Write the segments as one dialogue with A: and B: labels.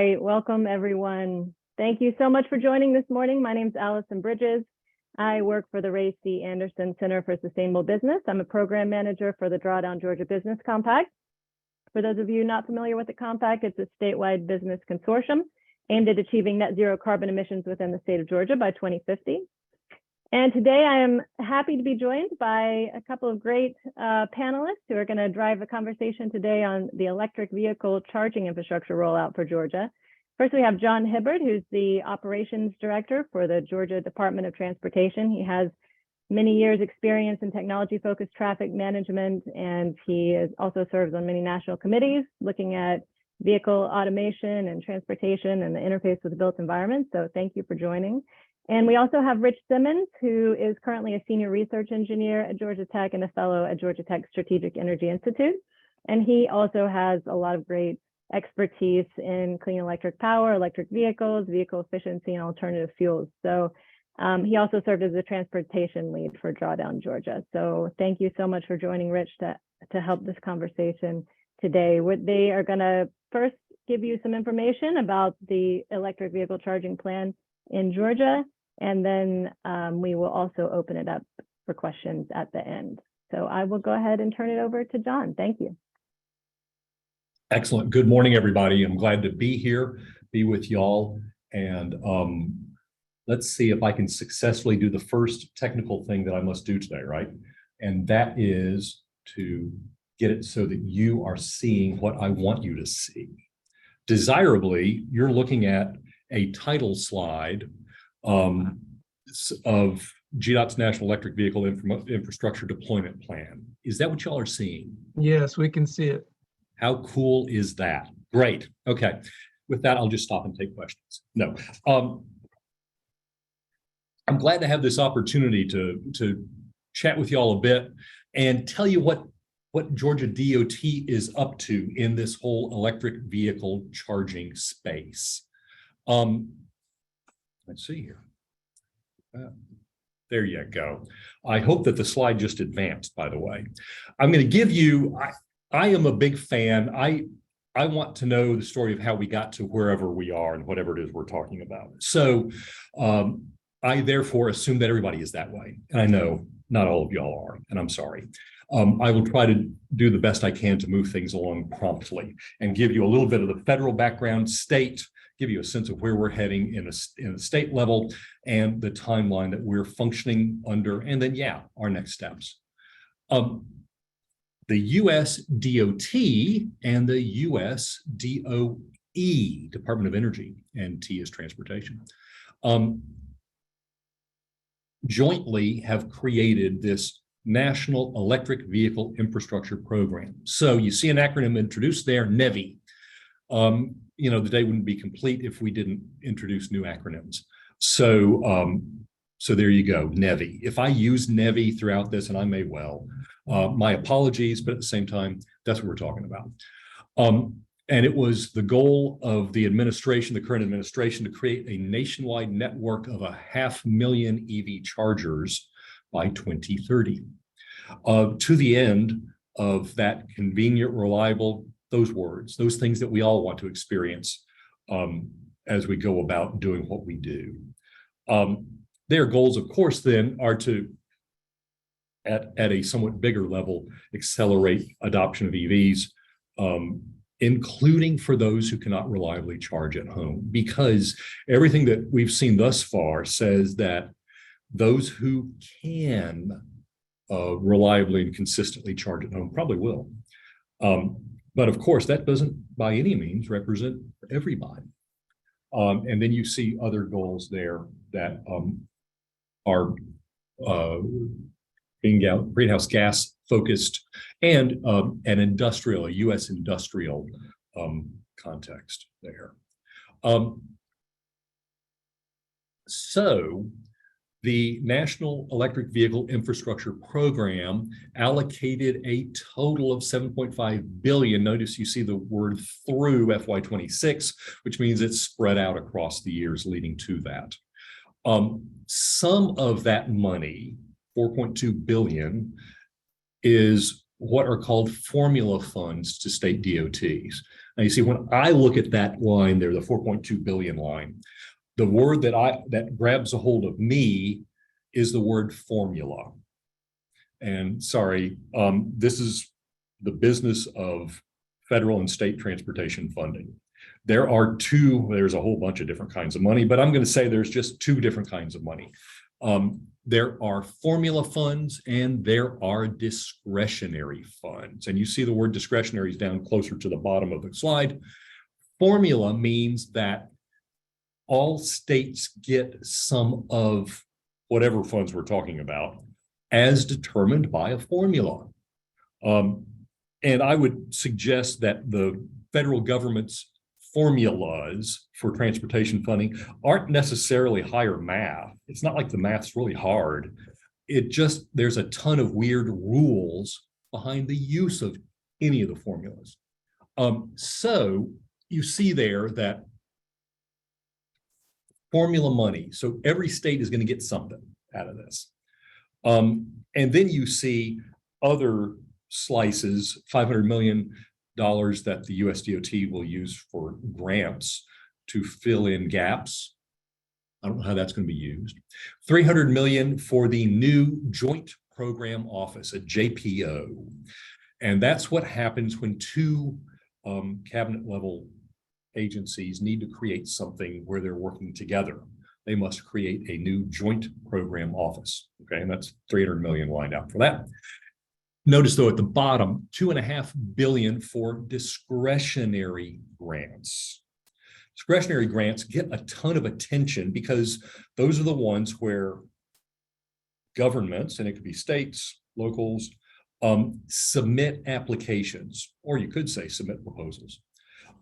A: right, welcome everyone. Thank you so much for joining this morning. My name is Allison Bridges. I work for the Ray C. Anderson Center for Sustainable Business. I'm a program manager for the Drawdown Georgia Business Compact. For those of you not familiar with the Compact, it's a statewide business consortium aimed at achieving net zero carbon emissions within the state of Georgia by 2050. And today I am happy to be joined by a couple of great panelists who are going to drive a conversation today on the electric vehicle charging infrastructure rollout for Georgia. First, we have John Hibbard, who's the operations director for the Georgia Department of Transportation. He has many years experience in technology-focused traffic management, and he also serves on many national committees looking at vehicle automation and transportation and the interface with the built environment. So thank you for joining. And we also have Rich Simmons, who is currently a senior research engineer at Georgia Tech and a fellow at Georgia Tech's Strategic Energy Institute. And he also has a lot of great expertise in clean electric power, electric vehicles, vehicle efficiency, and alternative fuels. So he also served as the transportation lead for Drawdown Georgia. So thank you so much for joining Rich to help this conversation today. They are going to first give you some information about the electric vehicle charging plan in Georgia, and then we will also open it up for questions at the end. So I will go ahead and turn it over to John. Thank you.
B: Excellent. Good morning, everybody. I'm glad to be here, be with y'all. And let's see if I can successfully do the first technical thing that I must do today, right? And that is to get it so that you are seeing what I want you to see. Desirably, you're looking at a title slide of GDOT's National Electric Vehicle Infrastructure Deployment Plan. Is that what y'all are seeing?
C: Yes, we can see it.
B: How cool is that? Great. Okay. With that, I'll just stop and take questions. No. I'm glad to have this opportunity to chat with y'all a bit and tell you what Georgia DOT is up to in this whole electric vehicle charging space. Let's see here. There you go. I hope that the slide just advanced, by the way. I'm going to give you, I am a big fan. I want to know the story of how we got to wherever we are and whatever it is we're talking about. So I therefore assume that everybody is that way. And I know not all of y'all are, and I'm sorry. I will try to do the best I can to move things along promptly and give you a little bit of the federal background, state, give you a sense of where we're heading in a state level and the timeline that we're functioning under, and then, yeah, our next steps. The US DOT and the US DOE, Department of Energy, and T is transportation, jointly have created this National Electric Vehicle Infrastructure Program. So you see an acronym introduced there, NEVI. You know, the day wouldn't be complete if we didn't introduce new acronyms. So, so there you go, NEVI. If I use NEVI throughout this, and I may well, my apologies, but at the same time, that's what we're talking about. And it was the goal of the administration, the current administration, to create a nationwide network of 500,000 EV chargers by 2030, to the end of that convenient, reliable, those words, those things that we all want to experience as we go about doing what we do. Their goals, of course, then are to, at a somewhat bigger level, accelerate adoption of EVs, including for those who cannot reliably charge at home, because everything that we've seen thus far says that those who can reliably and consistently charge at home probably will. But of course, that doesn't by any means represent everybody. And then you see other goals there that are greenhouse gas focused and an industrial, a U.S. industrial context there. So the National Electric Vehicle Infrastructure Program allocated a total of $7.5 billion. Notice you see the word through FY26, which means it's spread out across the years leading to that. Some of that money, $4.2 billion, is what are called formula funds to state DOTs. Now you see, when I look at that line there, the 4.2 billion line, the word that grabs a hold of me is the word formula. And sorry, this is the business of federal and state transportation funding. There's a whole bunch of different kinds of money, but I'm going to say there's just two different kinds of money. There are formula funds and there are discretionary funds. And you see the word discretionary is down closer to the bottom of the slide. Formula means that all states get some of whatever funds we're talking about as determined by a formula. And I would suggest that the federal government's formulas for transportation funding aren't necessarily higher math. It's not like the math's really hard. There's a ton of weird rules behind the use of any of the formulas. So you see there that formula money. So every state is going to get something out of this. And then you see other slices, $500 million that the USDOT will use for grants to fill in gaps. I don't know how that's going to be used. $300 million for the new Joint Program Office, a JPO. And that's what happens when two cabinet level agencies need to create something where they're working together. They must create a new Joint Program Office. Okay, and that's $300 million lined out for that. Notice though at the bottom, $2.5 billion for discretionary grants. Discretionary grants get a ton of attention because those are the ones where governments, and it could be states, locals, submit applications, or you could say submit proposals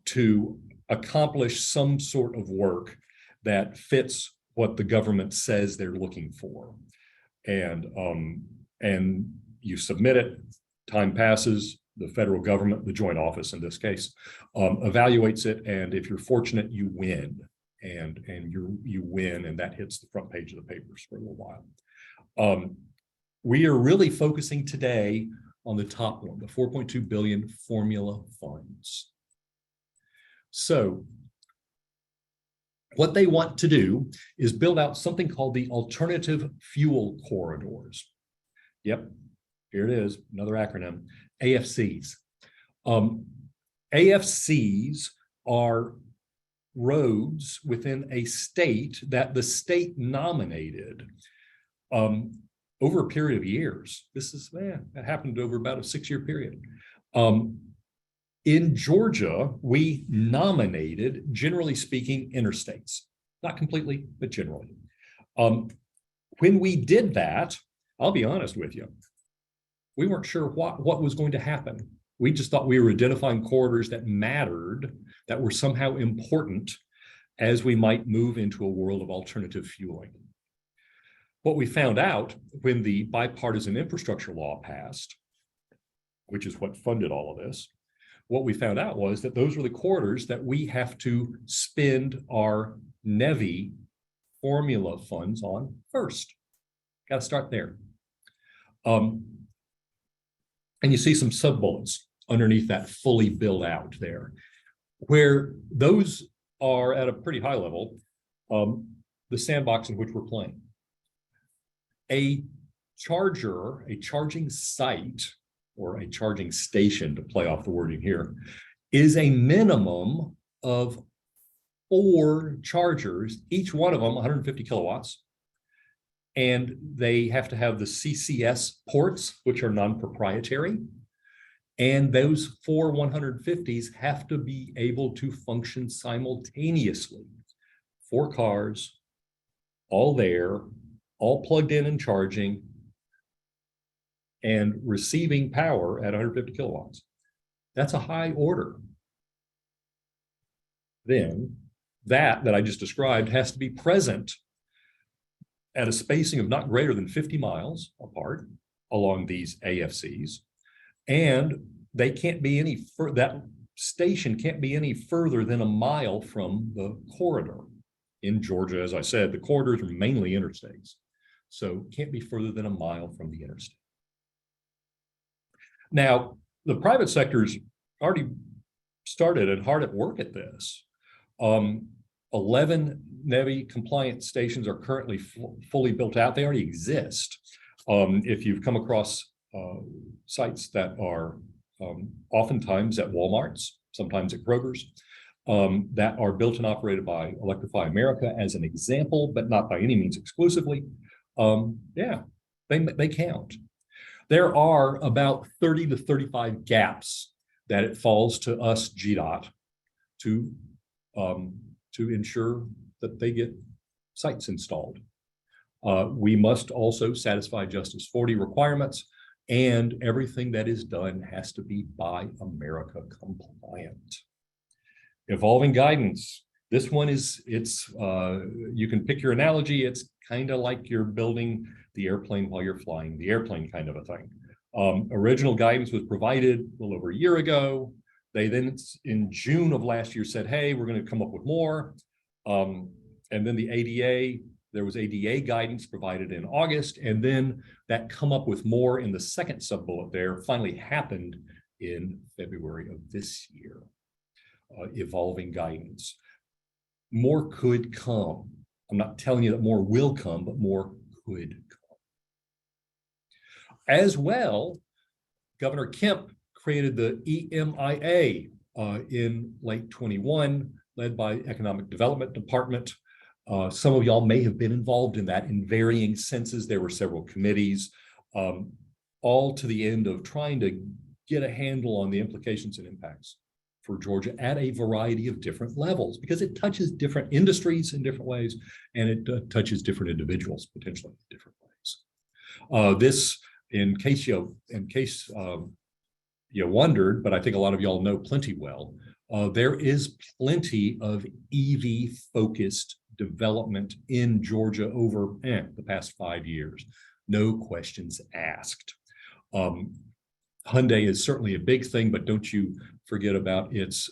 B: to accomplish some sort of work that fits what the government says they're looking for. And you submit it, time passes, the federal government, the joint office in this case, evaluates it, and if you're fortunate, you win. And you win, and that hits the front page of the papers for a little while. We are really focusing today on the top one, the 4.2 billion formula funds. So what they want to do is build out something called the alternative fuel corridors. Yep, here it is, another acronym, AFCs. AFCs are roads within a state that the state nominated over a period of years. That happened over about a 6-year period. In Georgia, we nominated, generally speaking, interstates. Not completely, but generally. When we did that, I'll be honest with you, we weren't sure what was going to happen. We just thought we were identifying corridors that mattered, that were somehow important as we might move into a world of alternative fueling. What we found out when the bipartisan infrastructure law passed, which is what funded all of this, what we found out was that those were the corridors that we have to spend our NEVI formula funds on first. Got to start there. And you see some sub-bullets underneath that fully built out there, where those are at a pretty high level, the sandbox in which we're playing. A charging site, or a charging station, to play off the wording here, is a minimum of 4 chargers, each one of them 150 kilowatts. And they have to have the CCS ports, which are non-proprietary. And those 4 150s have to be able to function simultaneously. 4 cars, all there, all plugged in and charging, and receiving power at 150 kilowatts. That's a high order. Then that I just described has to be present at a spacing of not greater than 50 miles apart along these AFCs. And they can't be that station can't be any further than a mile from the corridor. In Georgia, as I said, the corridors are mainly interstates. So can't be further than a mile from the interstate. Now, the private sector's already started and hard at work at this. 11 NEVI compliant stations are currently fully built out. They already exist. If you've come across sites that are oftentimes at Walmart's, sometimes at Kroger's, that are built and operated by Electrify America as an example, but not by any means exclusively. Yeah, they count. There are about 30 to 35 gaps that it falls to us, GDOT, to ensure that they get sites installed. We must also satisfy Justice 40 requirements, and everything that is done has to be Buy America compliant. Evolving guidance. This one is, you can pick your analogy. It's kind of like you're building the airplane while you're flying the airplane kind of a thing. Original guidance was provided a little over a year ago. They then, in June of last year, said, hey, we're going to come up with more. And then the ADA, there was ADA guidance provided in August, and then that come up with more in the second sub-bullet there finally happened in February of this year. Evolving guidance. More could come. I'm not telling you that more will come, but more could come. As well, Governor Kemp created the EMIA in late 21, led by Economic Development Department. Some of y'all may have been involved in that in varying senses. There were several committees, all to the end of trying to get a handle on the implications and impacts for Georgia at a variety of different levels, because it touches different industries in different ways, and it touches different individuals potentially in different ways. This, in case you wondered, but I think a lot of y'all know plenty well, there is plenty of EV-focused development in Georgia over the past 5 years. No questions asked. Hyundai is certainly a big thing, but don't you forget about its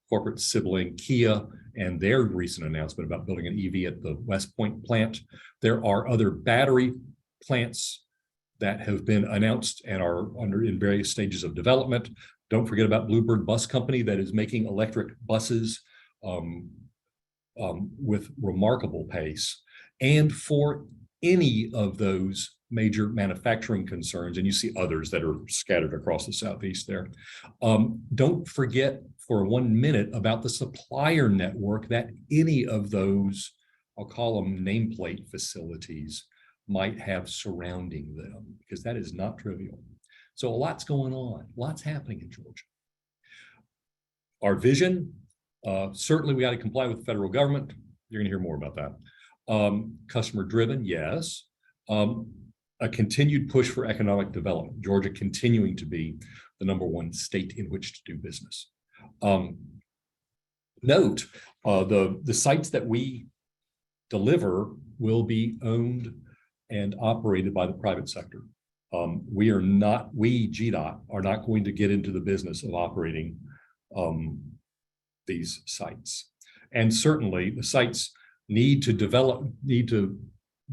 B: corporate sibling Kia and their recent announcement about building an EV at the West Point plant. There are other battery plants that have been announced and are in various stages of development. Don't forget about Bluebird Bus Company that is making electric buses with remarkable pace. And for any of those major manufacturing concerns, and you see others that are scattered across the Southeast there, don't forget for 1 minute about the supplier network that any of those, I'll call them nameplate facilities, might have surrounding them, because that is not trivial. So a lot's going on, lots happening in Georgia. Our vision, certainly we got to comply with the federal government. You're gonna hear more about that. Customer driven, yes. A continued push for economic development. Georgia continuing to be the #1 state in which to do business. Note, the sites that we deliver will be owned and operated by the private sector. We, GDOT, are not going to get into the business of operating these sites. And certainly the sites need to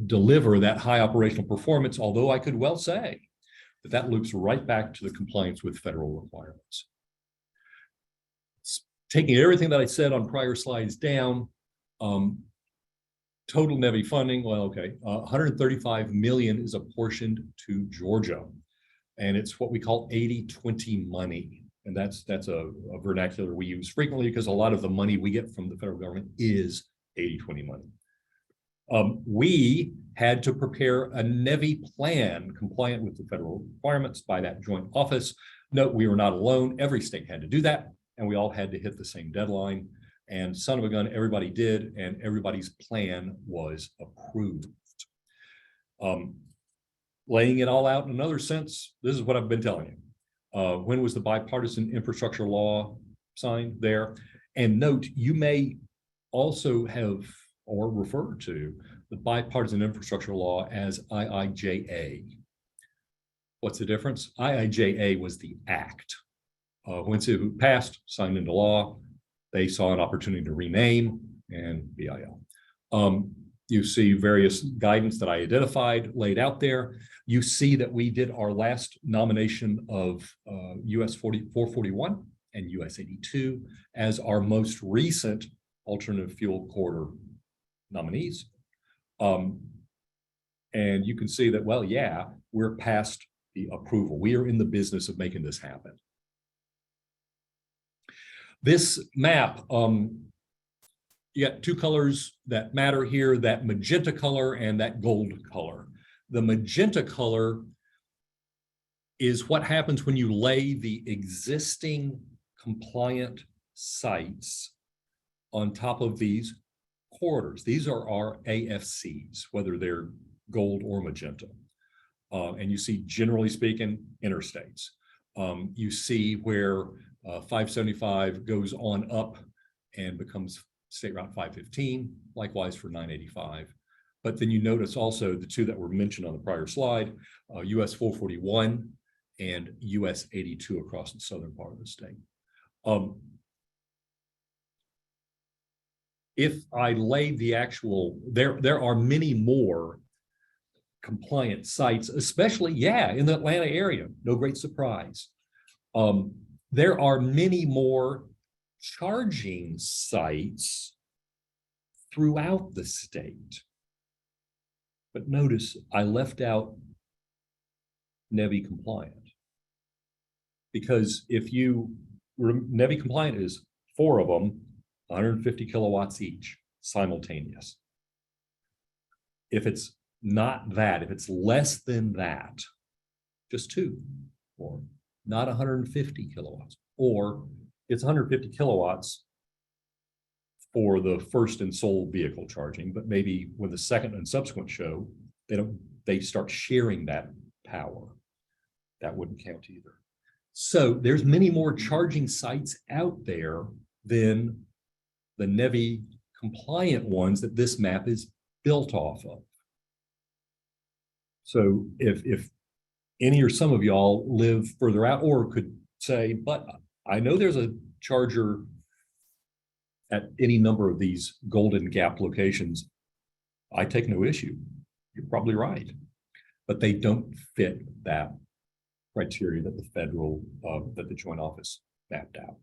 B: deliver that high operational performance, although I could well say that loops right back to the compliance with federal requirements. Taking everything that I said on prior slides down, total NEVI funding, well, okay, 135 million is apportioned to Georgia, and it's what we call 80-20 money. And that's a vernacular we use frequently because a lot of the money we get from the federal government is 80-20 money. We had to prepare a NEVI plan compliant with the federal requirements by that joint office. Note, we were not alone. Every state had to do that, and we all had to hit the same deadline. And son of a gun, everybody did, and everybody's plan was approved. Laying it all out in another sense, this is what I've been telling you. When was the bipartisan infrastructure law signed there? And note, you may also have or refer to the bipartisan infrastructure law as IIJA. What's the difference? IIJA was the act. Once it passed, signed into law, they saw an opportunity to rename and BIL. You see various guidance that I identified laid out there. You see that we did our last nomination of US 441 and US 82 as our most recent alternative fuel corridor nominees. And you can see that, well, yeah, we're past the approval. We are in the business of making this happen. This map, you got two colors that matter here, that magenta color and that gold color. The magenta color is what happens when you lay the existing compliant sites on top of these corridors. These are our AFCs, whether they're gold or magenta. And you see, generally speaking, interstates. You see where 575 goes on up and becomes State Route 515, likewise for 985. But then you notice also the two that were mentioned on the prior slide, US 441 and US 82 across the southern part of the state. If I laid the actual, there are many more compliant sites, especially, yeah, in the Atlanta area, no great surprise. There are many more charging sites throughout the state. But notice I left out NEVI compliant. Because if you, NEVI compliant is 4 of them, 150 kilowatts each, simultaneous. If it's not that, if it's less than that, just 2, or not 150 kilowatts, or it's 150 kilowatts for the first and sole vehicle charging, but maybe when the second and subsequent show, they start sharing that power. That wouldn't count either. So there's many more charging sites out there than the NEVI compliant ones that this map is built off of. So if any or some of y'all live further out or could say, but I know there's a charger at any number of these Golden Gap locations, I take no issue. You're probably right. But they don't fit that criteria that the federal, that the Joint Office mapped out.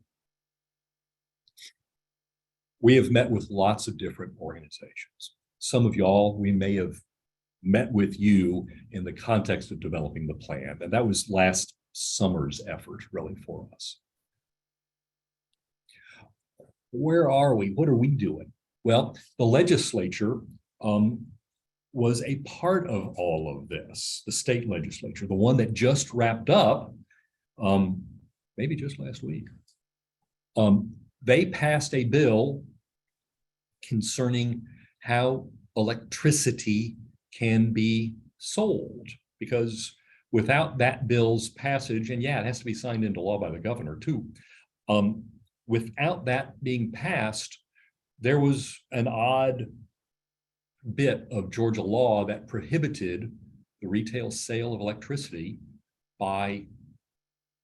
B: We have met with lots of different organizations. Some of y'all, we may have met with you in the context of developing the plan. And that was last summer's effort really for us. Where are we? What are we doing? Well, the legislature was a part of all of this, the state legislature, the one that just wrapped up, maybe just last week. They passed a bill concerning how electricity can be sold, because without that bill's passage, and yeah, it has to be signed into law by the governor too, without that being passed, there was an odd bit of Georgia law that prohibited the retail sale of electricity by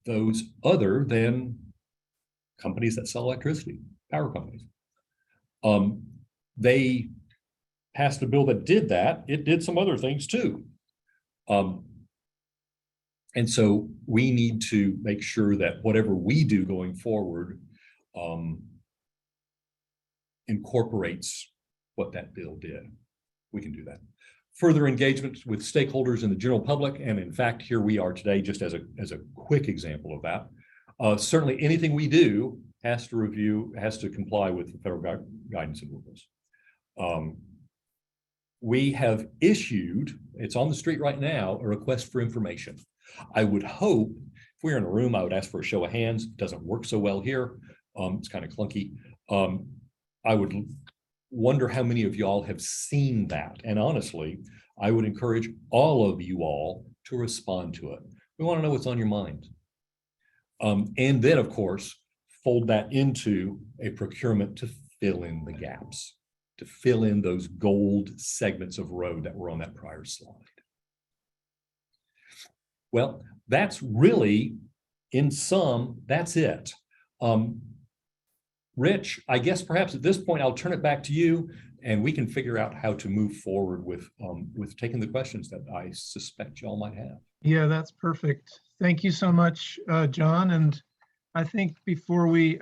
B: those other than companies that sell electricity, power companies. They passed a bill that did that. It did some other things too. And so we need to make sure that whatever we do going forward incorporates what that bill did. We can do that. Further engagement with stakeholders in the general public, and in fact, here we are today just as a quick example of that. Certainly anything we do has to comply with the federal guidance and rules. We have issued, it's on the street right now, a request for information. I would hope, if we were in a room, I would ask for a show of hands. It doesn't work so well here. It's kind of clunky. I would wonder how many of y'all have seen that. And honestly, I would encourage all of you all to respond to it. We want to know what's on your mind. And then, of course, fold that into a procurement to fill in the gaps, to fill in those gold segments of road that were on that prior slide. Well, that's really, in sum, that's it. Rich, I guess perhaps at this point, I'll turn it back to you and we can figure out how to move forward with taking the questions that I suspect y'all might have.
C: Yeah, that's perfect. Thank you so much, John. And I think before we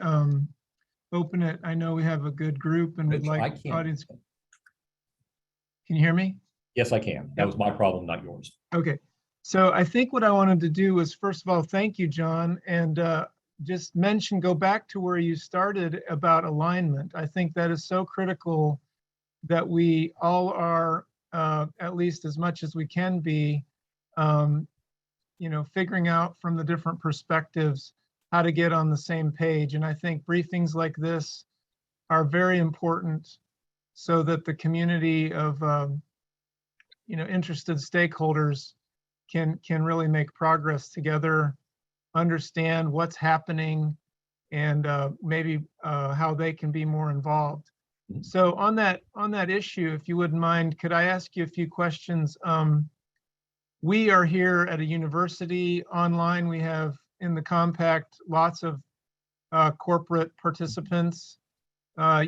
C: open it, I know we have a good group and would
B: Rich, I
C: like
B: can't.
C: audience. Can you hear me?
B: Yes, I can. That
C: Yep.
B: was my problem, not yours.
C: Okay. So I think what I wanted to do was, first of all, thank you, John, and just mention, go back to where you started about alignment. I think that is so critical that we all are, at least as much as we can be, figuring out from the different perspectives how to get on the same page. And I think briefings like this are very important so that the community of interested stakeholders can really make progress together, understand what's happening, and maybe how they can be more involved. So on that issue, if you wouldn't mind, could I ask you a few questions? We are here at a university online. We have in the compact lots of corporate participants.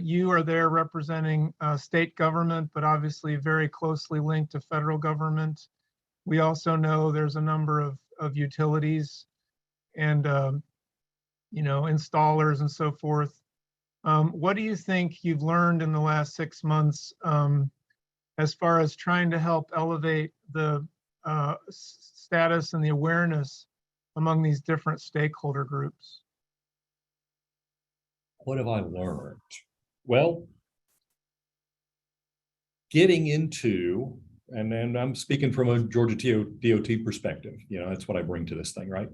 C: You are there representing state government, but obviously very closely linked to federal government. We also know there's a number of utilities and installers and so forth. What do you think you've learned in the last 6 months as far as trying to help elevate the status and the awareness among these different stakeholder groups?
B: What have I learned? Well, getting into, and I'm speaking from a Georgia DOT perspective, that's what I bring to this thing, right?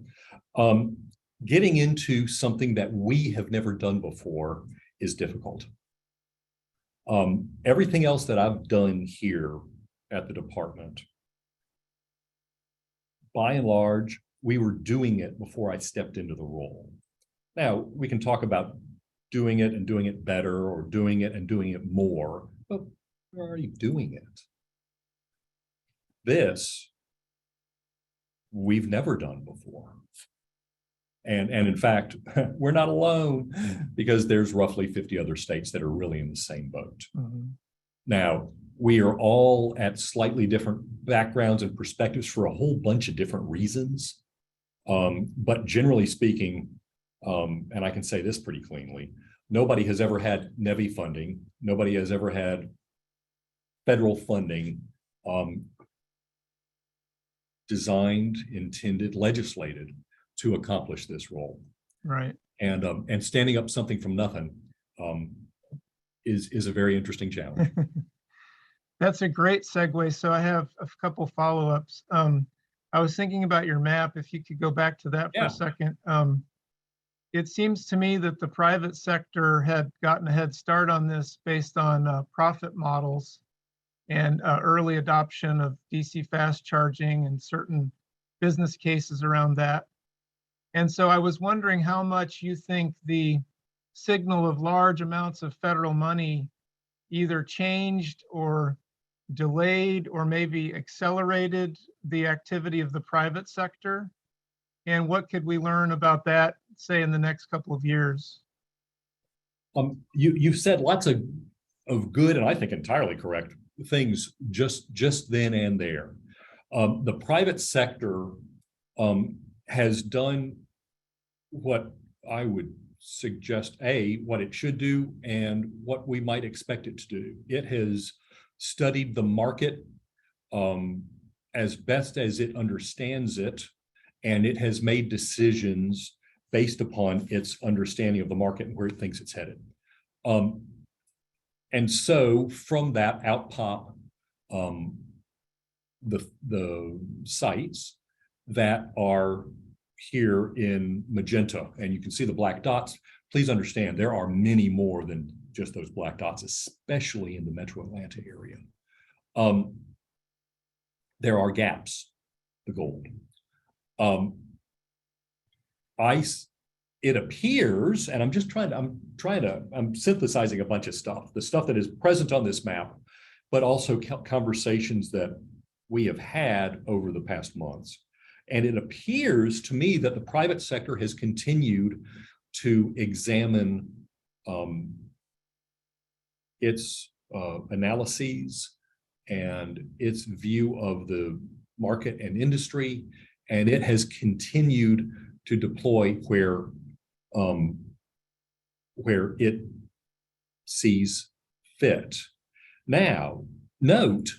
B: Getting into something that we have never done before is difficult. Everything else that I've done here at the department, by and large, we were doing it before I stepped into the role. Now, we can talk about doing it and doing it better, or doing it and doing it more, but we're already doing it. This, we've never done before. And in fact, we're not alone, because there's roughly 50 other states that are really in the same boat. Mm-hmm. Now, we are all at slightly different backgrounds and perspectives for a whole bunch of different reasons. But generally speaking, and I can say this pretty cleanly, nobody has ever had NEVI funding. Nobody has ever had federal funding designed, intended, legislated to accomplish this role.
C: Right.
B: And standing up something from nothing is a very interesting challenge.
C: That's a great segue. So I have a couple follow-ups. I was thinking about your map. If you could go back to that for a second. It seems to me that the private sector had gotten a head start on this based on profit models and early adoption of DC fast charging and certain business cases around that. And so I was wondering how much you think the signal of large amounts of federal money either changed or delayed or maybe accelerated the activity of the private sector. And what could we learn about that, say, in the next couple of years?
B: You've said lots of good, and I think entirely correct things just then and there. The private sector has done what I would suggest, what it should do and what we might expect it to do. It has studied the market as best as it understands it, and it has made decisions based upon its understanding of the market and where it thinks it's headed. And so from that out pop the sites that are here in magenta, and you can see the black dots. Please understand, there are many more than just those black dots, especially in the metro Atlanta area. There are gaps, the gold. It appears, and I'm synthesizing a bunch of stuff, the stuff that is present on this map, but also conversations that we have had over the past months. And it appears to me that the private sector has continued to examine its analyses and its view of the market and industry, and it has continued to deploy where where it sees fit. Now, note,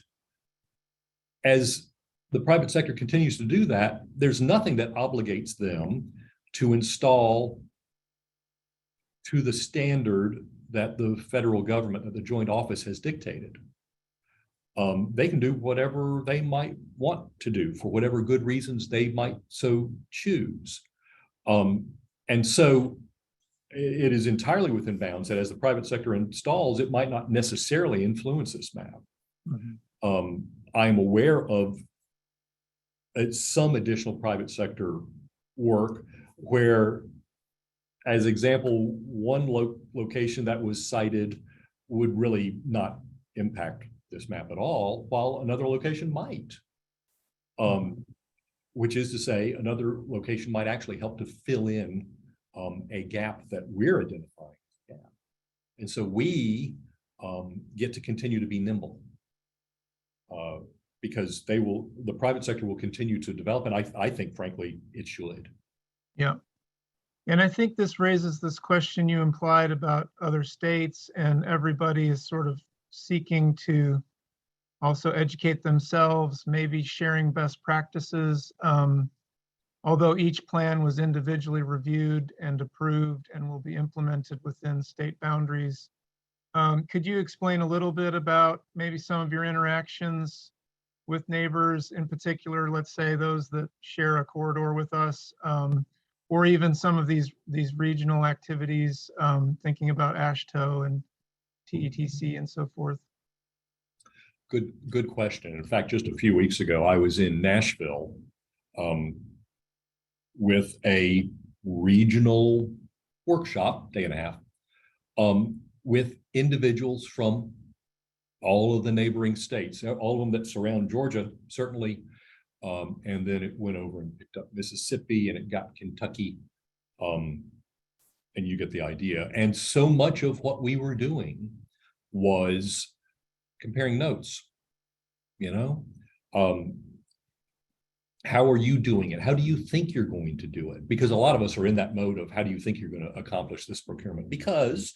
B: as the private sector continues to do that, there's nothing that obligates them to install to the standard that the federal government, that the joint office has dictated. They can do whatever they might want to do for whatever good reasons they might so choose. And so it is entirely within bounds that as the private sector installs, it might not necessarily influence this map. Mm-hmm. I'm aware of some additional private sector work where, as example, one location that was cited would really not impact this map at all, while another location might. Which is to say, another location might actually help to fill in a gap that we're identifying. Yeah. And so we get to continue to be nimble because the private sector will continue to develop, and I think, frankly, it should.
C: Yeah. And I think this raises this question you implied about other states, and everybody is sort of seeking to also educate themselves, maybe sharing best practices. Although each plan was individually reviewed and approved and will be implemented within state boundaries. Could you explain a little bit about maybe some of your interactions with neighbors, in particular, let's say those that share a corridor with us, or even some of these regional activities, thinking about AASHTO and TETC and so forth?
B: Good question. In fact, just a few weeks ago, I was in Nashville with a regional workshop, day and a half, with individuals from all of the neighboring states, all of them that surround Georgia, certainly. And then it went over and picked up Mississippi, and it got Kentucky. And you get the idea. And so much of what we were doing was comparing notes, how are you doing it? How do you think you're going to do it? Because a lot of us are in that mode of how do you think you're going to accomplish this procurement? Because,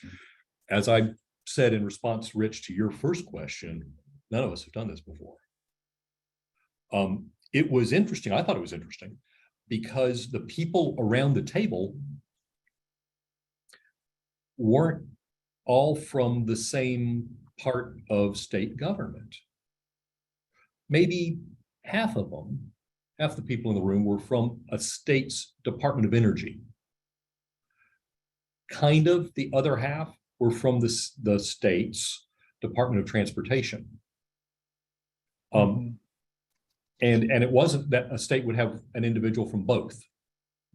B: as I said in response, Rich, to your first question, none of us have done this before. It was interesting. I thought it was interesting because the people around the table weren't all from the same part of state government. Maybe half the people in the room were from a state's Department of Energy. Kind of the other half were from the state's Department of Transportation. And it wasn't that a state would have an individual from both.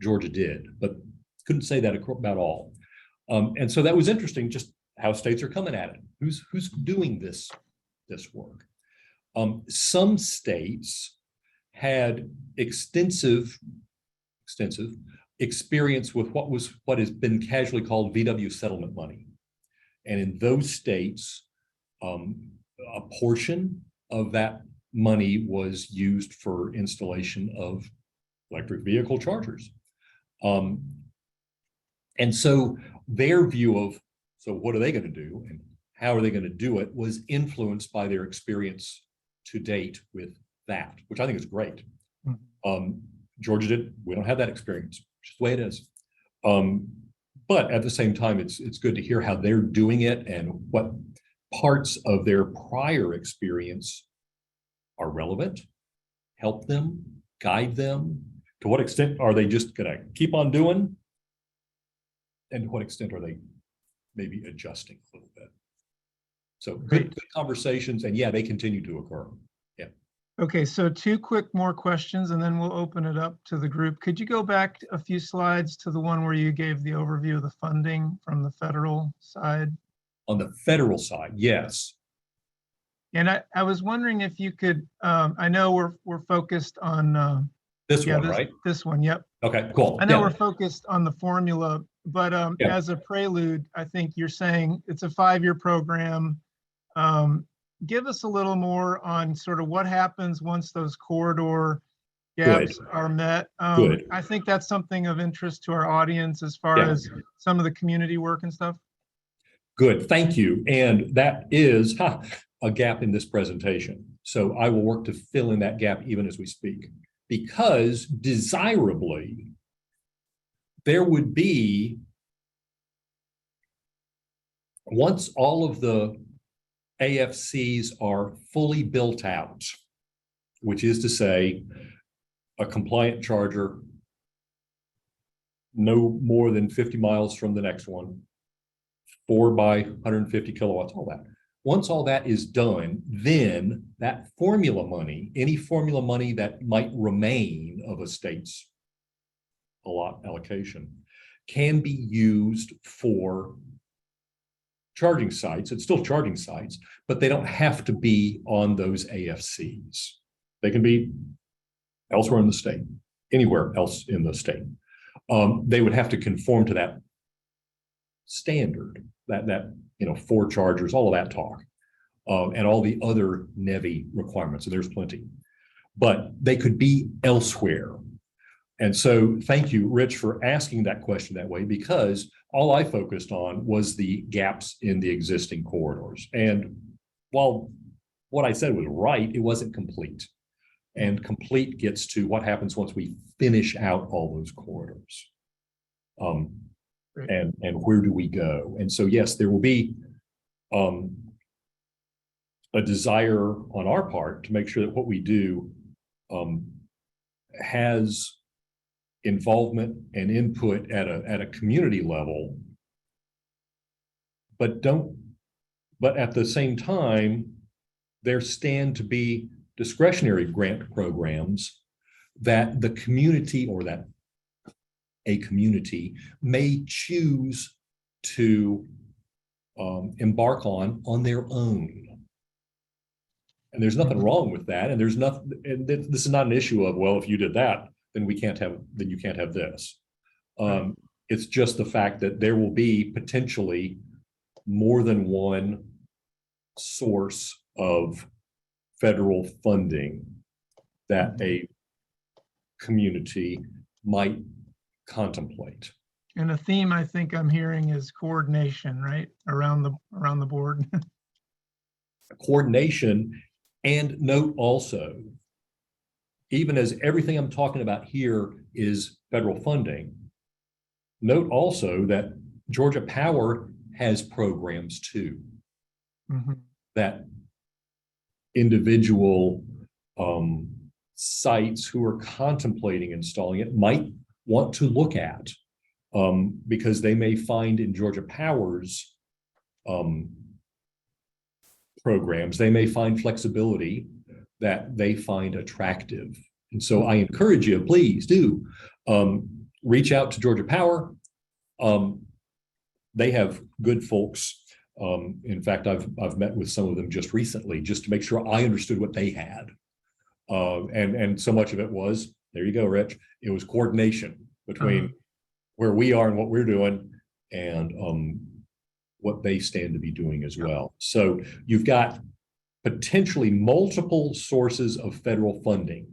B: Georgia did, but couldn't say that about all. And so that was interesting, just how states are coming at it. Who's doing this work? Some states had extensive experience with what has been casually called VW settlement money. And in those states, a portion of that money was used for installation of electric vehicle chargers. And so their view of, so what are they going to do and how are they going to do it, was influenced by their experience to date with that, which I think is great. Georgia did. We don't have that experience, just the way it is. But at the same time, it's good to hear how they're doing it and what parts of their prior experience are relevant, help them, guide them. To what extent are they just going to keep on doing? And to what extent are they maybe adjusting a little bit? So good conversations, and yeah, they continue to occur. Yeah.
C: Okay, so two quick more questions, and then we'll open it up to the group. Could you go back a few slides to the one where you gave the overview of the funding from the federal side?
B: On the federal side, yes.
C: And I was wondering if you could, I know we're focused on
B: this one, right?
C: This one, yep.
B: Okay, cool.
C: I know we're focused on the formula, but as a prelude, I think you're saying it's a 5-year program. Give us a little more on sort of what happens once those corridor gaps are met.
B: Good.
C: I think that's something of interest to our audience as far
B: Yeah.
C: as some of the community work and stuff.
B: Good, thank you. And that is a gap in this presentation. So I will work to fill in that gap even as we speak, because desirably, there would be, once all of the AFCs are fully built out, which is to say, a compliant charger no more than 50 miles from the next one, 4 by 150 kilowatts, all that. Once all that is done, then that formula money, any formula money that might remain of a state's allocation, can be used for charging sites. It's still charging sites, but they don't have to be on those AFCs. They can be elsewhere in the state, anywhere else in the state. They would have to conform to that standard, that 4 chargers, all of that talk, and all the other NEVI requirements. And there's plenty, but they could be elsewhere. And so thank you, Rich, for asking that question that way, because all I focused on was the gaps in the existing corridors. And while what I said was right, it wasn't complete. And complete gets to what happens once we finish out all those corridors. And where do we go? And so, yes, there will be a desire on our part to make sure that what we do has involvement and input at a community level, but at the same time, there stand to be discretionary grant programs that the community, or that a community may choose to embark on their own. And there's nothing wrong with that. And there's nothing, and this is not an issue of, well, if you did that, then you can't have this. It's just the fact that there will be potentially more than one source of federal funding that a community might contemplate.
C: And a theme I think I'm hearing is coordination, right? Around the board.
B: Coordination, and note also, even as everything I'm talking about here is federal funding, note also that Georgia Power has programs too, that individual sites who are contemplating installing it might want to look at, because they may find in Georgia Power's programs, they may find flexibility that they find attractive. And so I encourage you, please do reach out to Georgia Power. They have good folks. In fact, I've met with some of them just recently, just to make sure I understood what they had. And so much of it was, there you go, Rich, it was coordination between where we are and what we're doing, and what they stand to be doing as well. So you've got potentially multiple sources of federal funding.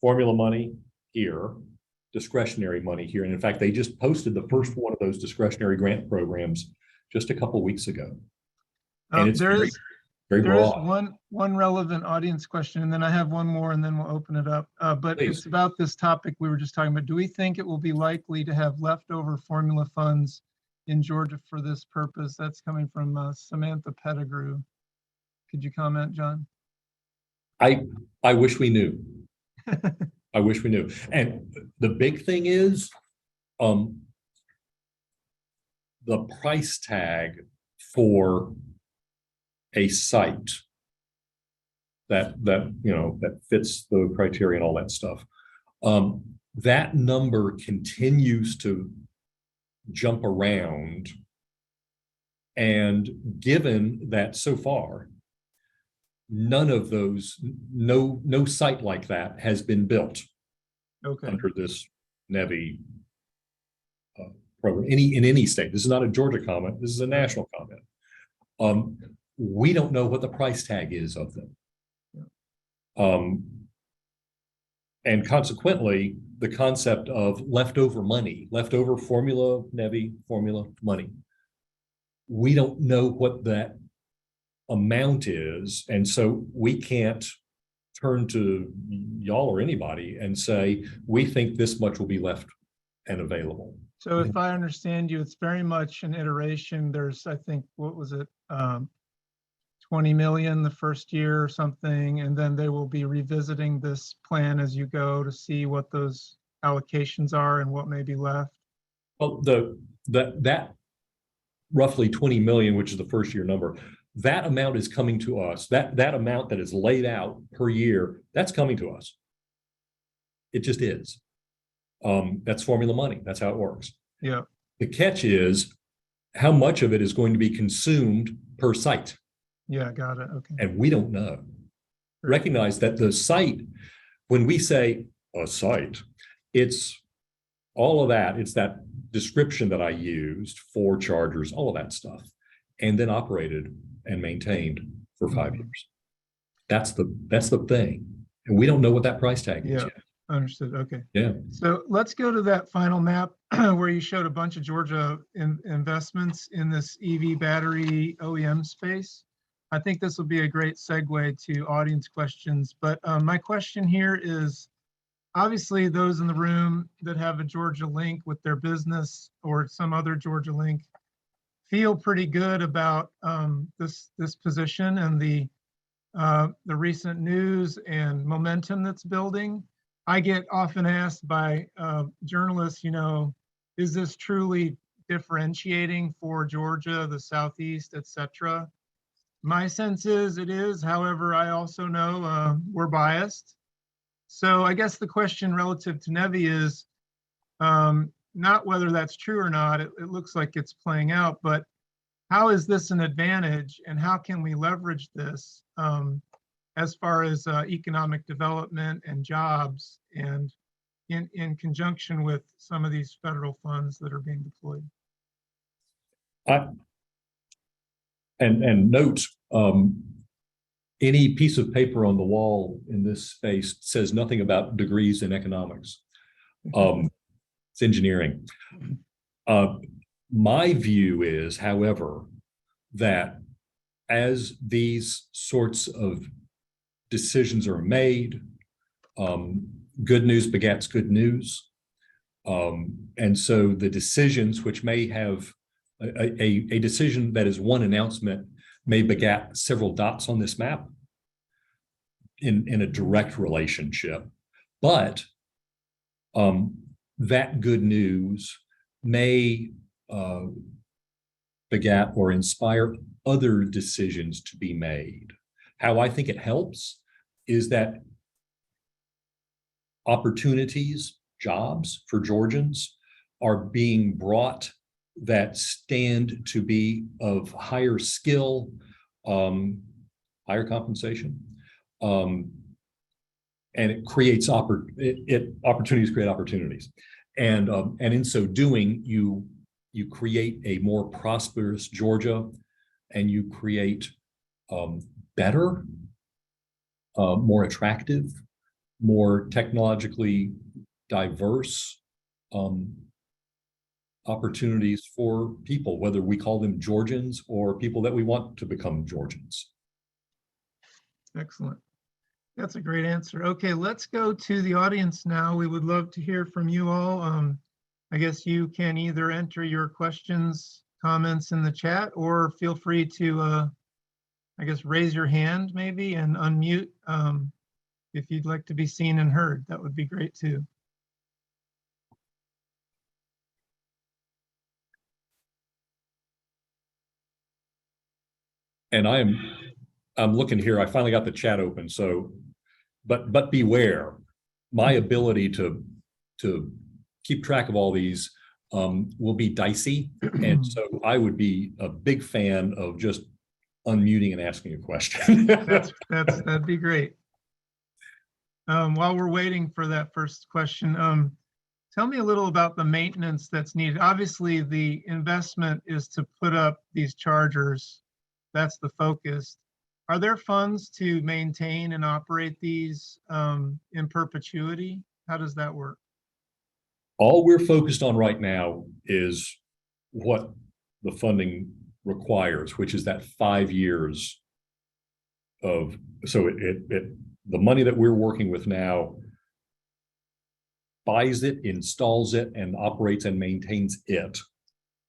B: Formula money here, discretionary money here. And in fact, they just posted the first one of those discretionary grant programs just a couple of weeks ago. And it's very broad.
C: There is one relevant audience question, and then I have one more, and then we'll open it up. But
B: Please.
C: It's about this topic we were just talking about. Do we think it will be likely to have leftover formula funds in Georgia for this purpose? That's coming from Samantha Pettigrew. Could you comment, John?
B: I wish we knew. I wish we knew. And the big thing is the price tag for a site that fits the criteria and all that stuff. That number continues to jump around. And given that so far, none of those, no site like that has been built under this NEVI program in any state. This is not a Georgia comment. This is a national comment. We don't know what the price tag is of them. And consequently, the concept of leftover money, leftover formula, NEVI formula money. We don't know what that amount is. And so we can't turn to y'all or anybody and say, we think this much will be left and available.
C: So if I understand you, it's very much an iteration. There's, I think, what was it? 20 million the first year or something, and then they will be revisiting this plan as you go to see what those allocations are and what may be left.
B: Well, that roughly 20 million, which is the first year number, that amount is coming to us. That amount that is laid out per year, that's coming to us. It just is. That's formula money. That's how it works.
C: Yeah.
B: The catch is how much of it is going to be consumed per site.
C: Yeah, got it. Okay.
B: And we don't know. Recognize that the site, when we say a site, it's all of that. It's that description that I used, 4 chargers, all of that stuff, and then operated and maintained for 5 years. That's the thing. And we don't know what that price tag is yet.
C: Understood. Okay.
B: Yeah.
C: So let's go to that final map where you showed a bunch of Georgia investments in this EV battery OEM space. I think this will be a great segue to audience questions. But my question here is, obviously those in the room that have a Georgia link with their business or some other Georgia link feel pretty good about this position and the recent news and momentum that's building. I get often asked by journalists, is this truly differentiating for Georgia, the Southeast, et cetera? My sense is it is. However, I also know we're biased. So I guess the question relative to NEVI is not whether that's true or not. It looks like it's playing out, but how is this an advantage and how can we leverage this as far as economic development and jobs and in conjunction with some of these federal funds that are being deployed?
B: And note, any piece of paper on the wall in this space says nothing about degrees in economics. It's engineering. My view is, however, that as these sorts of decisions are made, good news begets good news. And so the decisions which may have a decision that is one announcement may begat several dots on this map in a direct relationship. But that good news may begat or inspire other decisions to be made. How I think it helps is that opportunities, jobs for Georgians are being brought that stand to be of higher skill, higher compensation, and it creates opportunities create opportunities, and in so doing, you create a more prosperous Georgia, and you create better, more attractive, more technologically diverse opportunities for people, whether we call them Georgians or people that we want to become Georgians.
C: Excellent. That's a great answer. Okay, let's go to the audience now. We would love to hear from you all. I guess you can either enter your questions, comments in the chat, or feel free to, I guess, raise your hand maybe and unmute if you'd like to be seen and heard. That would be great too.
B: And I'm looking here. I finally got the chat open. So, but beware, my ability to keep track of all these will be dicey, and so I would be a big fan of just unmuting and asking a question.
C: That'd be great. While we're waiting for that first question, tell me a little about the maintenance that's needed. Obviously, the investment is to put up these chargers. That's the focus. Are there funds to maintain and operate these in perpetuity? How does that work?
B: All we're focused on right now is what the funding requires, which is that 5 years of, so the money that we're working with now buys it, installs it, and operates and maintains it,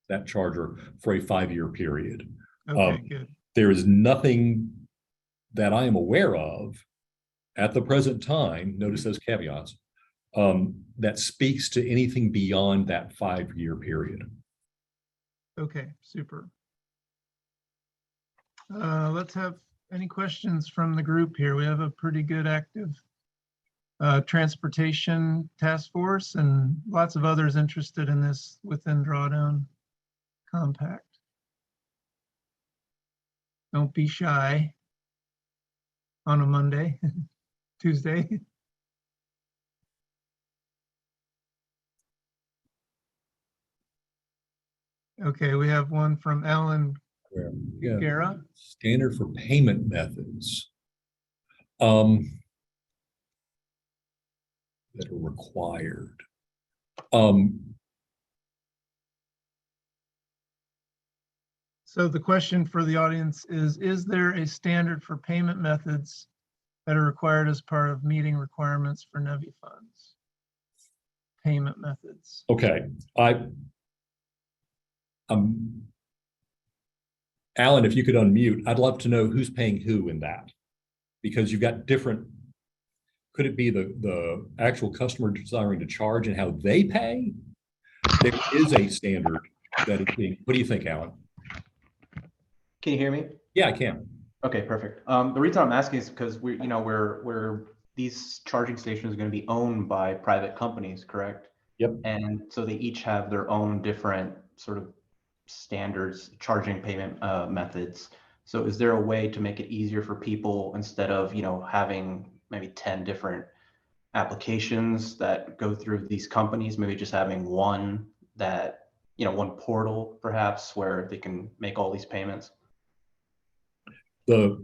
B: that charger, for a 5-year period.
C: Okay, good.
B: There is nothing that I am aware of at the present time, notice those caveats, that speaks to anything beyond that 5-year period.
C: Okay, super. Let's have any questions from the group here. We have a pretty good active transportation task force and lots of others interested in this within Drawdown Compact. Don't be shy on a Monday, Tuesday. Okay, we have one from Alan Guerra.
B: Standard for payment methods that are required.
C: So the question for the audience is there a standard for payment methods that are required as part of meeting requirements for NEVI funds? Payment methods.
B: Okay, Alan, if you could unmute, I'd love to know who's paying who in that, because you've got different, could it be the actual customer desiring to charge and how they pay? There is a standard that is being, what do you think, Alan?
D: Can you hear me?
B: Yeah, I can.
D: Okay, perfect. The reason I'm asking is because we're these charging stations are going to be owned by private companies, correct?
B: Yep.
D: And so they each have their own different sort of standards, charging payment methods. So is there a way to make it easier for people, instead of, having maybe 10 different applications that go through these companies, maybe just having one that, one portal perhaps where they can make all these payments?
B: The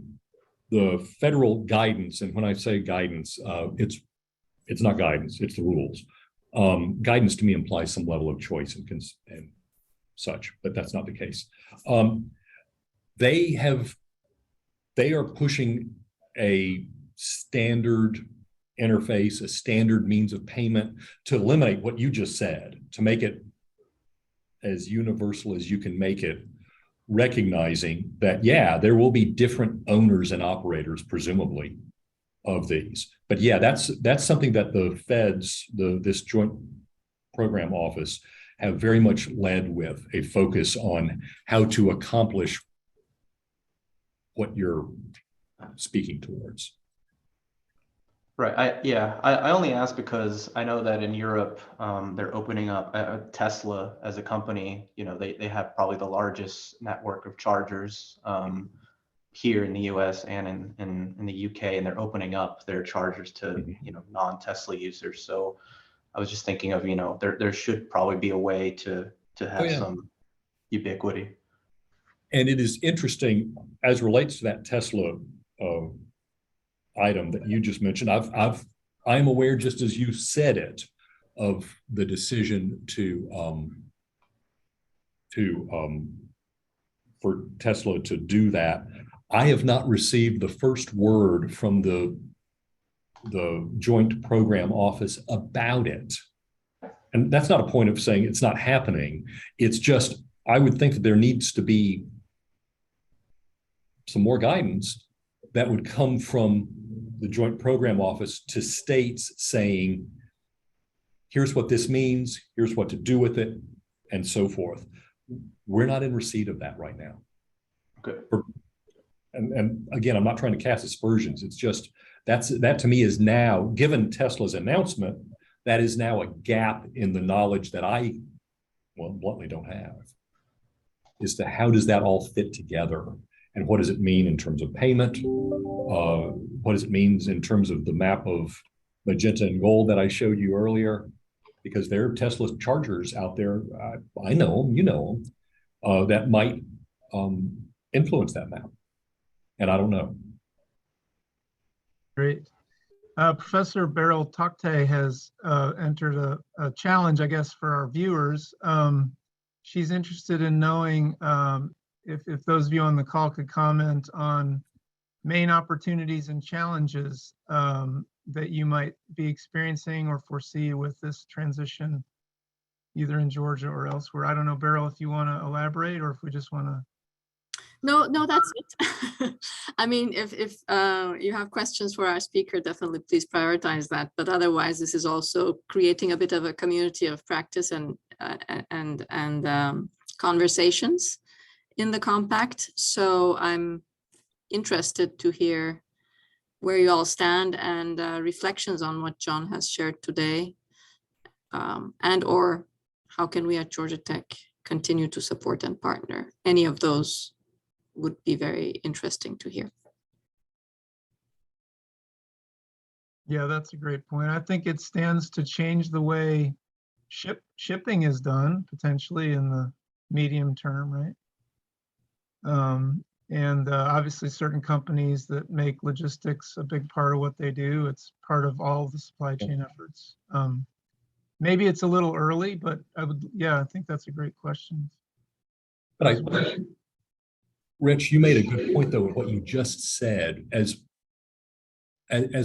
B: federal guidance, and when I say guidance, it's not guidance, it's the rules. Guidance to me implies some level of choice and such, but that's not the case. They are pushing a standard interface, a standard means of payment, to eliminate what you just said, to make it as universal as you can make it, recognizing that, yeah, there will be different owners and operators, presumably, of these. But yeah, that's something that the feds, this joint program office, have very much led with, a focus on how to accomplish what you're speaking towards.
D: Right. I only ask because I know that in Europe, they're opening up Tesla as a company. They have probably the largest network of chargers here in the US and in the UK, and they're opening up their chargers to, non-Tesla users. So I was just thinking of, there should probably be a way to have some ubiquity.
B: And it is interesting as relates to that Tesla item that you just mentioned. I'm aware, just as you said it, of the decision for Tesla to do that. I have not received the first word from the joint program office about it. And that's not a point of saying it's not happening. It's just, I would think that there needs to be some more guidance that would come from the joint program office to states saying, here's what this means, here's what to do with it, and so forth. We're not in receipt of that right now.
D: Okay.
B: And again, I'm not trying to cast aspersions. It's just, that to me is now, given Tesla's announcement, that is now a gap in the knowledge that I, bluntly don't have, as to how does that all fit together? And what does it mean in terms of payment? What does it mean in terms of the map of magenta and gold that I showed you earlier? Because there are Tesla chargers out there, I know them, you know them, that might influence that map. And I don't know.
C: Great. Professor Beryl Tokte has entered a challenge, I guess, for our viewers. She's interested in knowing if those of you on the call could comment on main opportunities and challenges that you might be experiencing or foresee with this transition, either in Georgia or elsewhere. I don't know, Beryl, if you want to elaborate or if we just want to.
E: No, that's it. I mean, if you have questions for our speaker, definitely please prioritize that. But otherwise, this is also creating a bit of a community of practice and conversations in the compact. So I'm interested to hear where you all stand and reflections on what John has shared today, and or how can we at Georgia Tech continue to support and partner. Any of those would be very interesting to hear.
C: Yeah, that's a great point. I think it stands to change the way shipping is done, potentially in the medium term, right? And obviously certain companies that make logistics a big part of what they do. It's part of all the supply chain efforts. Maybe it's a little early, but I think that's a great question.
B: But Rich, you made a good point though, what you just said, as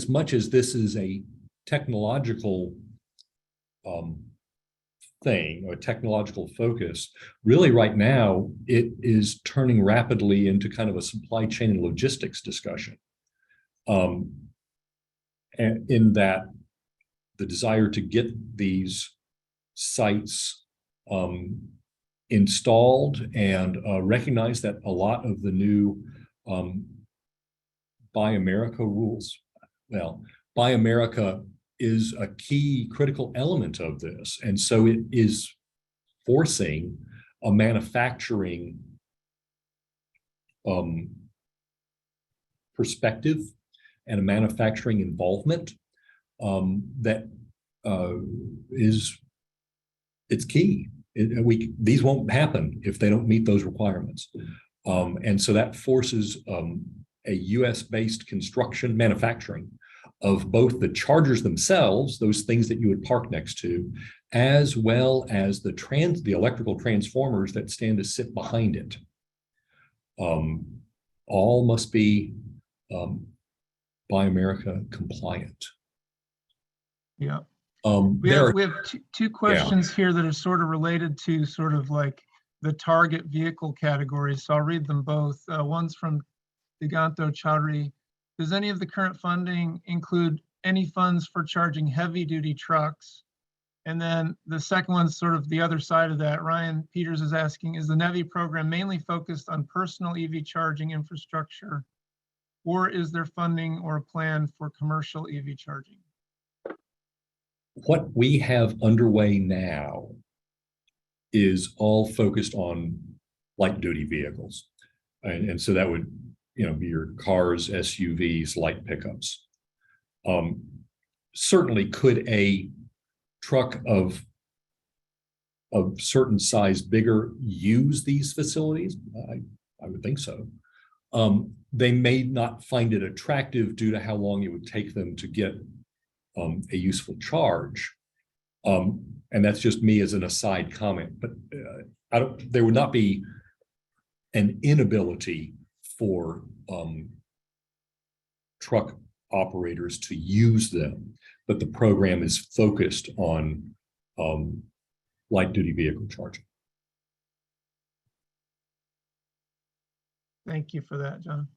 B: much as this is a technological thing or technological focus, really right now it is turning rapidly into kind of a supply chain and logistics discussion. And in that the desire to get these sites installed and recognize that a lot of the new Buy America rules, well, Buy America is a key critical element of this. And so it is forcing a manufacturing perspective and a manufacturing involvement that it's key. These won't happen if they don't meet those requirements. And so that forces a US-based construction manufacturing of both the chargers themselves, those things that you would park next to, as well as the electrical transformers that stand to sit behind it. All must be Buy America compliant.
C: Yeah. We have two questions here that are sort of related to sort of like the target vehicle categories. So I'll read them both. One's from Diganto Chowdhury. Does any of the current funding include any funds for charging heavy duty trucks? And then the second one's sort of the other side of that. Ryan Peters is asking, is the NEVI program mainly focused on personal EV charging infrastructure, or is there funding or a plan for commercial EV charging?
B: What we have underway now is all focused on light duty vehicles. And so that would, be your cars, SUVs, light pickups. Certainly could a truck of certain size bigger use these facilities? I would think so. They may not find it attractive due to how long it would take them to get a useful charge. And that's just me as an aside comment, but there would not be an inability for truck operators to use them, but the program is focused on light duty vehicle charging.
C: Thank you for that, John.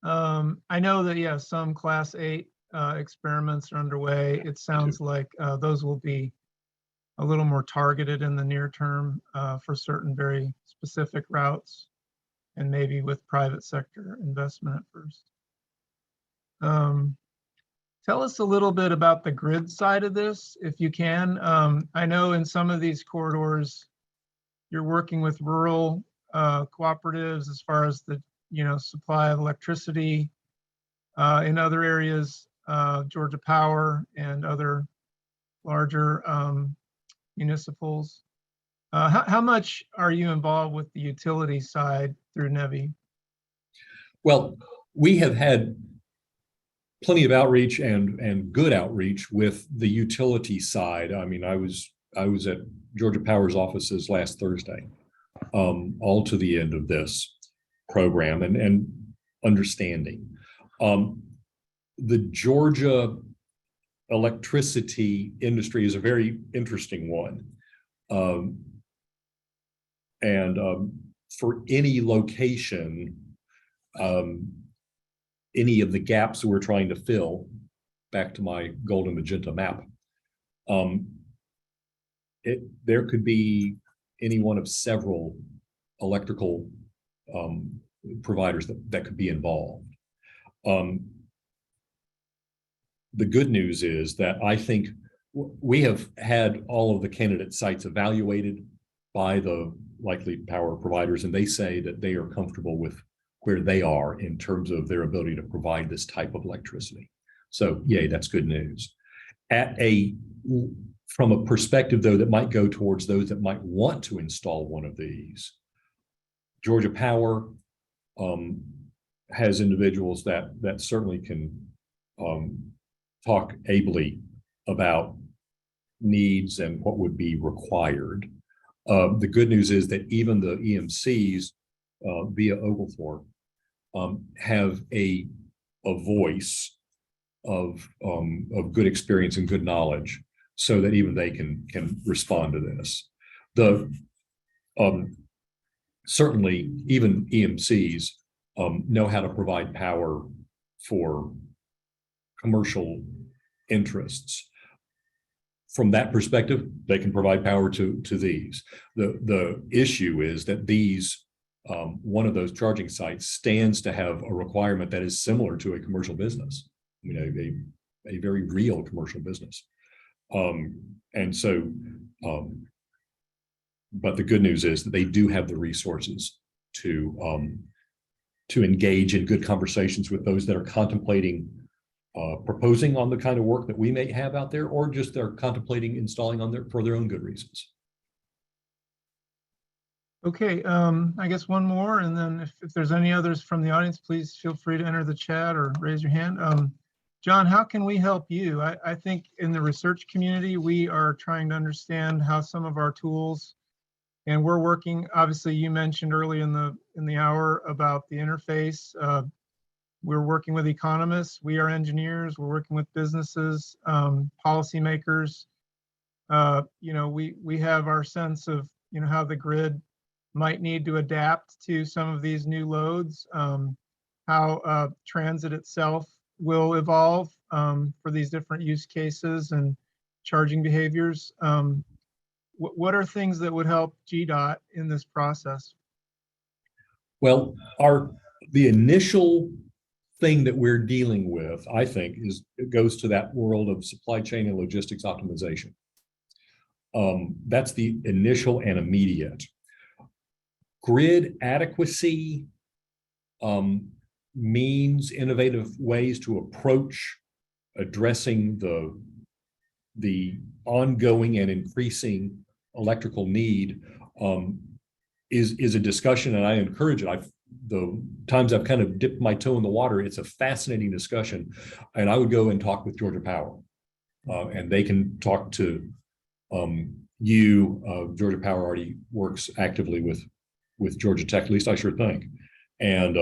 C: I know that, some Class 8 experiments are underway. It sounds like those will be a little more targeted in the near term for certain very specific routes, and maybe with private sector investment at first. Tell us a little bit about the grid side of this, if you can. I know in some of these corridors, you're working with rural cooperatives as far as the supply of electricity. In other areas, Georgia Power and other larger municipals. How much are you involved with the utility side through NEVI?
B: Well, we have had plenty of outreach and good outreach with the utility side. I mean, I was at Georgia Power's offices last Thursday, all to the end of this program and understanding. The Georgia electricity industry is a very interesting one. For any location, any of the gaps that we're trying to fill, back to my golden magenta map, there could be any one of several electrical providers that could be involved. The good news is that I think we have had all of the candidate sites evaluated by the likely power providers, and they say that they are comfortable with where they are in terms of their ability to provide this type of electricity. So, yay, that's good news. From a perspective, though, that might go towards those that might want to install one of these, Georgia Power has individuals that certainly can talk ably about needs and what would be required. The good news is that even the EMCs via Oglethorpe have a voice of good experience and good knowledge, so that even they can respond to this. Certainly, even EMCs know how to provide power for commercial interests. From that perspective, they can provide power to these. The issue is that these, one of those charging sites stands to have a requirement that is similar to a commercial business, a very real commercial business. But the good news is that they do have the resources to engage in good conversations with those that are contemplating proposing on the kind of work that we may have out there, or just they're contemplating installing for their own good reasons.
C: Okay, I guess one more, and then if there's any others from the audience, please feel free to enter the chat or raise your hand. John, how can we help you? I think in the research community, we are trying to understand how some of our tools, and we're working, obviously you mentioned early in the hour about the interface. We're working with economists, we are engineers, we're working with businesses, policymakers. We have our sense of how the grid might need to adapt to some of these new loads, how transit itself will evolve for these different use cases and charging behaviors. What are things that would help GDOT in this process?
B: Well, the initial thing that we're dealing with, I think, it goes to that world of supply chain and logistics optimization. That's the initial and immediate. Grid adequacy means innovative ways to approach addressing the ongoing and increasing electrical need is a discussion, and I encourage it. The times I've kind of dipped my toe in the water, it's a fascinating discussion, and I would go and talk with Georgia Power, and they can talk to you. Georgia Power already works actively with Georgia Tech, at least I sure think, and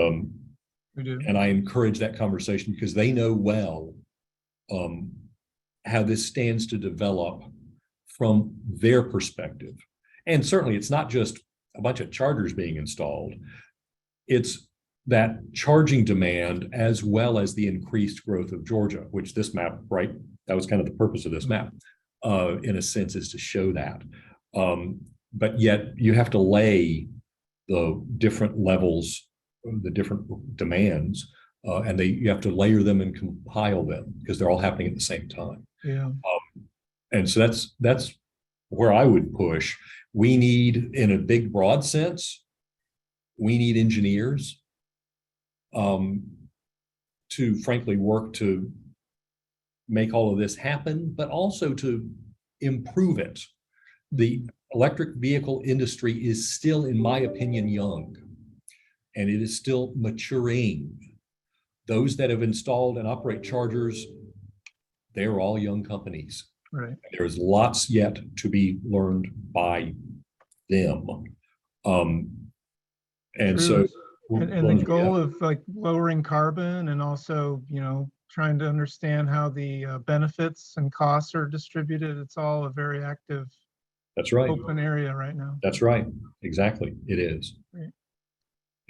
C: we do.
B: And I encourage that conversation because they know well how this stands to develop from their perspective. And certainly it's not just a bunch of chargers being installed. It's that charging demand as well as the increased growth of Georgia, which this map, right, that was kind of the purpose of this map, in a sense, is to show that. But yet you have to lay the different levels, the different demands, and you have to layer them and compile them because they're all happening at the same time.
C: Yeah.
B: And so that's where I would push. We need, in a big, broad sense, we need engineers to frankly work to make all of this happen, but also to improve it. The electric vehicle industry is still, in my opinion, young. and it is still maturing. Those that have installed and operate chargers, they're all young companies.
C: Right.
B: There's lots yet to be learned by them. And
C: True.
B: so
C: And the goal of like lowering carbon and also, you know, trying to understand how the benefits and costs are distributed. It's all a very active,
B: that's right.
C: open area right now.
B: That's right. Exactly. It is.
C: Great.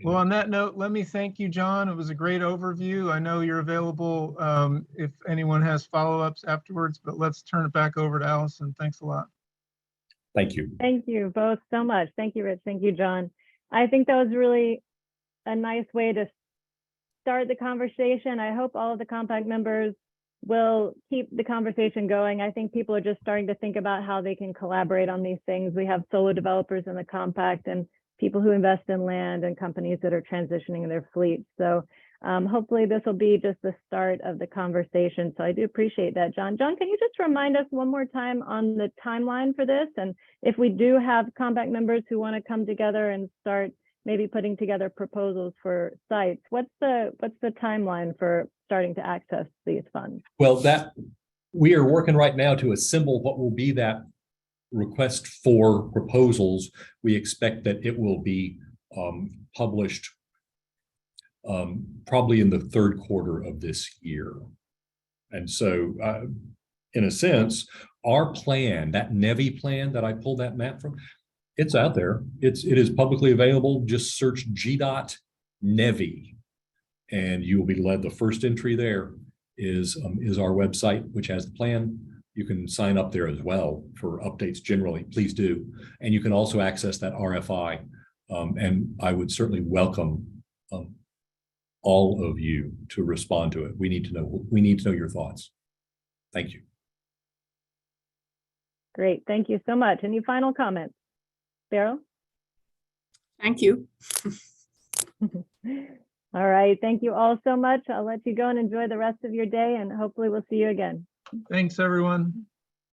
C: Well, on that note, let me thank you, John. It was a great overview. I know you're available if anyone has follow-ups afterwards, but let's turn it back over to Allison. Thanks a lot.
B: Thank you.
A: Thank you both so much. Thank you, Rich. Thank you, John. I think that was really a nice way to start the conversation. I hope all of the Compact members will keep the conversation going. I think people are just starting to think about how they can collaborate on these things. We have solo developers in the Compact and people who invest in land and companies that are transitioning their fleets. So hopefully this will be just the start of the conversation. So I do appreciate that, John. John, can you just remind us one more time on the timeline for this? And if we do have Compact members who want to come together and start maybe putting together proposals for sites, what's the timeline for starting to access these funds?
B: Well, that we are working right now to assemble what will be that request for proposals. We expect that it will be published probably in the third quarter of this year. And so in a sense, our plan, that NEVI plan that I pulled that map from, it's out there. It is publicly available. Just search GDOT NEVI and you will be led. The first entry there is our website, which has the plan. You can sign up there as well for updates generally. Please do. And you can also access that RFI. And I would certainly welcome all of you to respond to it. We need to know your thoughts. Thank you.
A: Great. Thank you so much. Any final comments? Beryl?
E: Thank you.
A: All right. Thank you all so much. I'll let you go and enjoy the rest of your day, and hopefully we'll see you again.
C: Thanks, everyone.